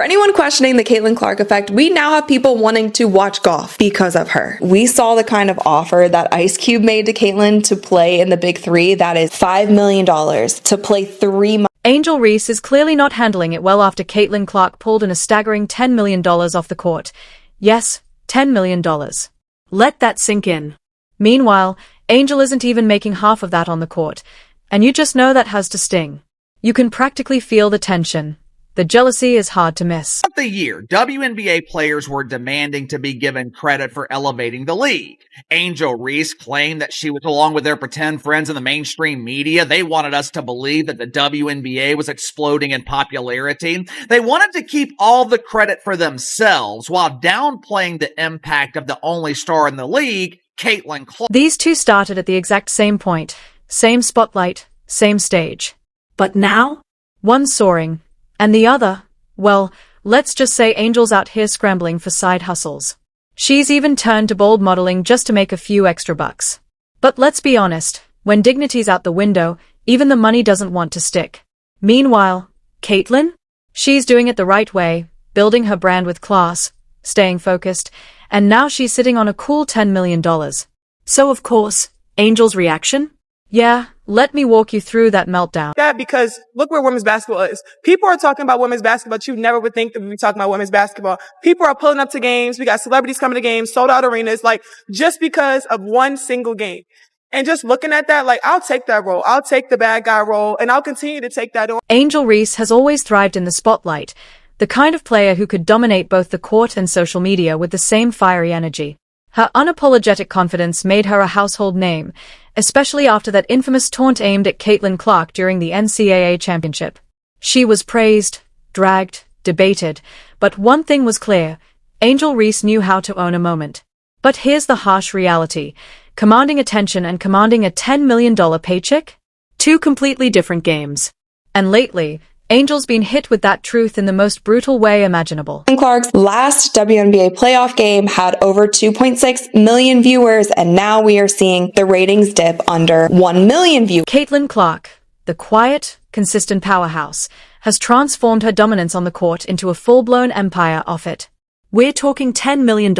For anyone questioning the Caitlyn Clark effect, we now have people wanting to watch golf because of her. We saw the kind of offer that Ice Cube made to Caitlyn to play in the Big Three. That is $5 million to play 3 months. Angel Reese is clearly not handling it well after Caitlyn Clark pulled in a staggering $10 million off the court. Yes, $10 million. Let that sink in. Meanwhile, Angel isn't even making half of that on the court, and you just know that has to sting. You can practically feel the tension. The jealousy is hard to miss. Throughout the year, WNBA players were demanding to be given credit for elevating the league. Angel Reese claimed that she was along with their pretend friends in the mainstream media. They wanted us to believe that the WNBA was exploding in popularity. They wanted to keep all the credit for themselves while downplaying the impact of the only star in the league, Caitlyn Clark. These two started at the exact same point, same spotlight, same stage. But now, one's soaring, and the other, well, let's just say Angel's out here scrambling for side hustles. She's even turned to bold modeling just to make a few extra bucks. But let's be honest, when dignity's out the window, even the money doesn't want to stick. Meanwhile, Caitlyn? She's doing it the right way, building her brand with class, staying focused, and now she's sitting on a cool $10 million. So of course, Angel's reaction? Yeah, let me walk you through that meltdown. That because look where women's basketball is. People are talking about women's basketball, but you never would think that we'd be talking about women's basketball. People are pulling up to games. We got celebrities coming to games, sold out arenas, like just because of one single game. And just looking at that, like, I'll take that role. I'll take the bad guy role, and I'll continue to take that on. Angel Reese has always thrived in the spotlight, the kind of player who could dominate both the court and social media with the same fiery energy. Her unapologetic confidence made her a household name, especially after that infamous taunt aimed at Caitlyn Clark during the NCAA championship. She was praised, dragged, debated, but one thing was clear, Angel Reese knew how to own a moment. But here's the harsh reality, commanding attention and commanding a $10 million paycheck? Two completely different games. And lately, Angel's been hit with that truth in the most brutal way imaginable. Clark's last WNBA playoff game had over 2.6 million viewers, and now we are seeing the ratings dip under 1 million viewers. Caitlyn Clark, the quiet, consistent powerhouse, has transformed her dominance on the court into a full-blown empire off it. We're talking $10 million.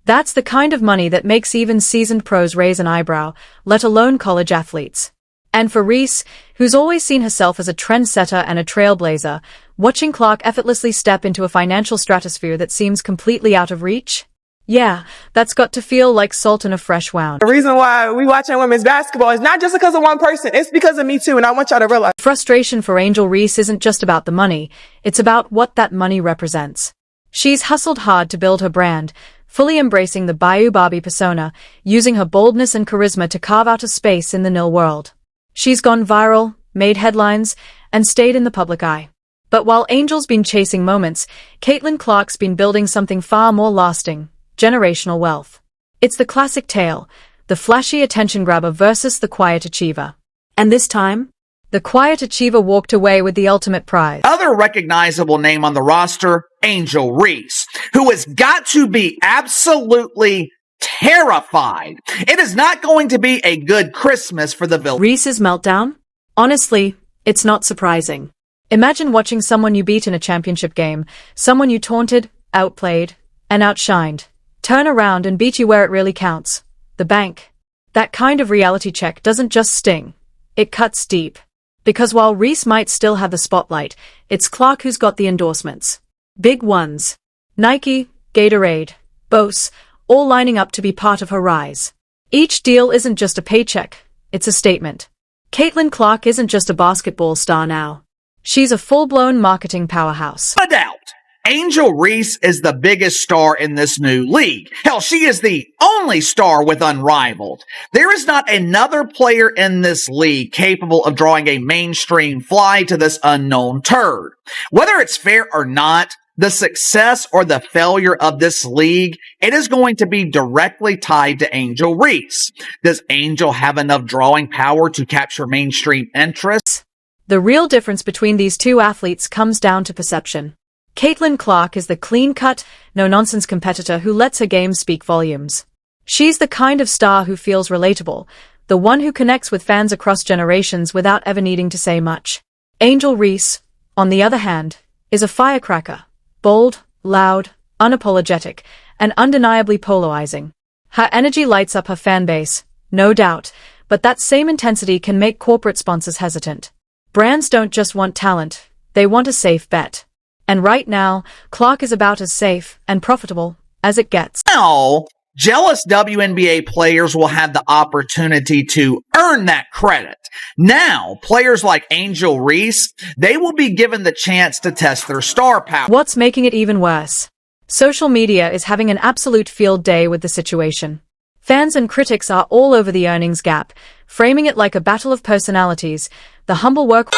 That's the kind of money that makes even seasoned pros raise an eyebrow, let alone college athletes. And for Reese, who's always seen herself as a trendsetter and a trailblazer, watching Clark effortlessly step into a financial stratosphere that seems completely out of reach? Yeah, that's got to feel like salt in a fresh wound. The reason why we watching women's basketball is not just because of one person. It's because of me too, and I want y'all to realize. Frustration for Angel Reese isn't just about the money, it's about what that money represents. She's hustled hard to build her brand, fully embracing the Bayou Barbie persona, using her boldness and charisma to carve out a space in the NIL world. She's gone viral, made headlines, and stayed in the public eye. But while Angel's been chasing moments, Caitlyn Clark's been building something far more lasting, generational wealth. It's the classic tale, the flashy attention grabber versus the quiet achiever. And this time, the quiet achiever walked away with the ultimate prize. Other recognizable name on the roster, Angel Reese, who has got to be absolutely terrified. It is not going to be a good Christmas for the villain. Reese's meltdown? Honestly, it's not surprising. Imagine watching someone you beat in a championship game, someone you taunted, outplayed, and outshined, turn around and beat you where it really counts, the bank. That kind of reality check doesn't just sting, it cuts deep. Because while Reese might still have the spotlight, it's Clark who's got the endorsements. Big ones. Nike, Gatorade, Bose, all lining up to be part of her rise. Each deal isn't just a paycheck, it's a statement. Caitlyn Clark isn't just a basketball star now. She's a full-blown marketing powerhouse. No doubt, Angel Reese is the biggest star in this new league. Hell, she is the only star with Unrivaled. There is not another player in this league capable of drawing a mainstream fly to this unknown turd. Whether it's fair or not, the success or the failure of this league, it is going to be directly tied to Angel Reese. Does Angel have enough drawing power to capture mainstream interest? The real difference between these two athletes comes down to perception. Caitlyn Clark is the clean-cut, no-nonsense competitor who lets her game speak volumes. She's the kind of star who feels relatable, the one who connects with fans across generations without ever needing to say much. Angel Reese, on the other hand, is a firecracker, Bold, loud, unapologetic, and undeniably polarizing. Her energy lights up her fan base, no doubt, but that same intensity can make corporate sponsors hesitant. Brands don't just want talent, they want a safe bet. And right now, Clark is about as safe and profitable as it gets. Now, jealous WNBA players will have the opportunity to earn that credit. Now, players like Angel Reese, they will be given the chance to test their star power. What's making it even worse? Social media is having an absolute field day with the situation. Fans and critics are all over the earnings gap, framing it like a battle of personalities. The humble work...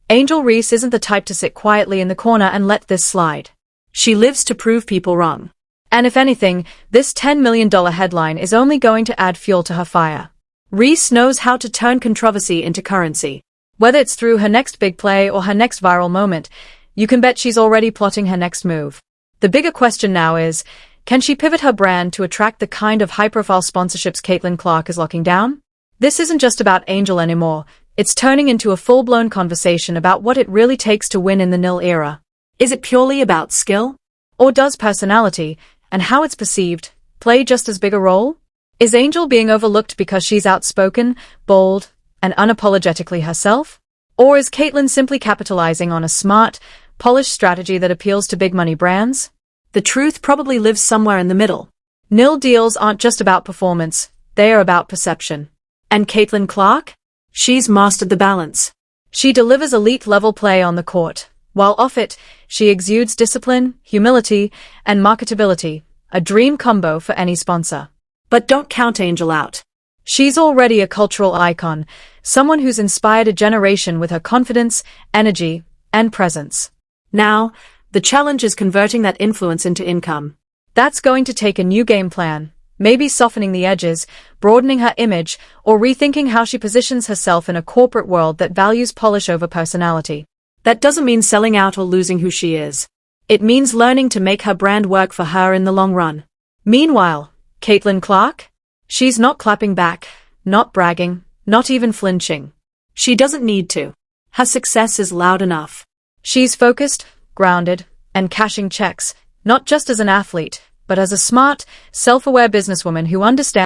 Angel Reese isn't the type to sit quietly in the corner and let this slide. She lives to prove people wrong. And if anything, this $10 million headline is only going to add fuel to her fire. Reese knows how to turn controversy into currency. Whether it's through her next big play or her next viral moment, you can bet she's already plotting her next move. The bigger question now is, can she pivot her brand to attract the kind of high-profile sponsorships Caitlyn Clark is locking down? This isn't just about Angel anymore. It's turning into a full-blown conversation about what it really takes to win in the nil era. Is it purely about skill? Or does personality, and how it's perceived, play just as big a role? Is Angel being overlooked because she's outspoken, bold, and unapologetically herself? Or is Caitlyn simply capitalizing on a smart, polished strategy that appeals to big-money brands? The truth probably lives somewhere in the middle. Nil deals aren't just about performance, they are about perception. And Caitlyn Clark? She's mastered the balance. She delivers elite-level play on the court, while off it, she exudes discipline, humility, and marketability, a dream combo for any sponsor. But don't count Angel out. She's already a cultural icon, someone who's inspired a generation with her confidence, energy, and presence. Now, the challenge is converting that influence into income. That's going to take a new game plan, maybe softening the edges, broadening her image, or rethinking how she positions herself in a corporate world that values polish over personality. That doesn't mean selling out or losing who she is. It means learning to make her brand work for her in the long run. Meanwhile, Caitlyn Clark? She's not clapping back, not bragging, not even flinching. She doesn't need to. Her success is loud enough. She's focused, grounded, and cashing checks, not just as an athlete, but as a smart, self-aware businesswoman who understands